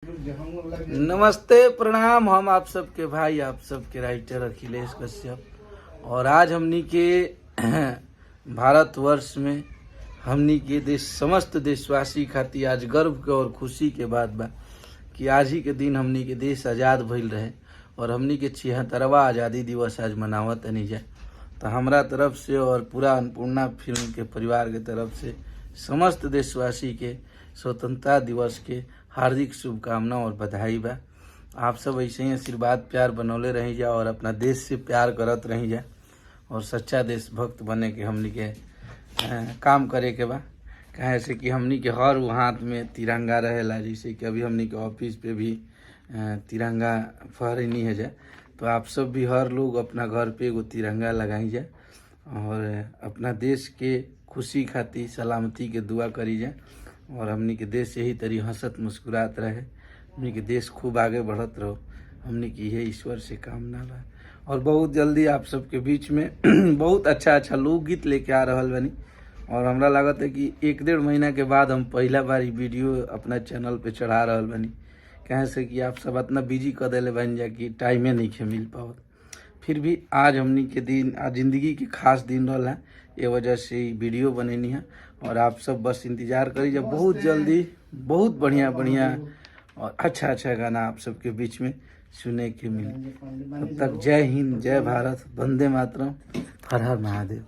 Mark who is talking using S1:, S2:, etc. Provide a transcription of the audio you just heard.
S1: नमस्ते प्रणाम। हम आप सबके भाई, आप सबके राइटर अखिलेश कश्यप। और आज हमनी के भारतवर्ष में हमनी के देश समस्त देशवासी खातिर आज गर्व के और खुशी के बात बा कि आज ही के दिन हमनी के देश आज़ाद भइल रहे और हमनी के 76वां आज़ादी दिवस आज मनावत नहीं जाए। तो हमरा तरफ से और पूरा अन्नपूर्णा फिल्म के परिवार के तरफ से समस्त देशवासी के स्वतंत्रता दिवस के हार्दिक शुभकामना और बधाई बा। आप सब ऐसे ही आशीर्वाद प्यार बनौले रही जा और अपना देश से प्यार करत रही जा और सच्चा देशभक्त बने के हमनी के काम करे के बा। कहे से कि हमनी के हर हाथ में तिरंगा रहेला, जैसे कि अभी हमनी के ऑफिस पे भी तिरंगा फहरनी है जाए। तो आप सब भी हर लोग अपना घर पे एगो तिरंगा लगाई जाए और अपना देश के खुशी खातिर सलामती के दुआ करी जाए और हमनी के देश यही तरी हंसत मुस्कुरात रहे, हमनी के देश खूब आगे बढ़त रहो। हमनी की यही ईश्वर से कामना बा। और बहुत जल्दी आप सबके बीच में बहुत अच्छा लोकगीत लेके आ रहल बनी और हमरा लागत है कि 1-1.5 महीना के बाद हम पहला बार वीडियो अपना चैनल पे चढ़ा रहल बनी। कहे से कि आप सब इतना बिजी कर दिले बन जा कि टाइमे नहीं के मिल पाओ। फिर भी आज हमनी के दिन, आज जिंदगी के खास दिन रहा, ये वजह से वीडियो बनेनी है और आप सब बस इंतजार करी जब बहुत जल्दी बहुत बढ़िया और अच्छा गाना आप सबके बीच में सुने के मिले। तब तक जय हिंद, जय भारत, वंदे मातरम, हर हर महादेव।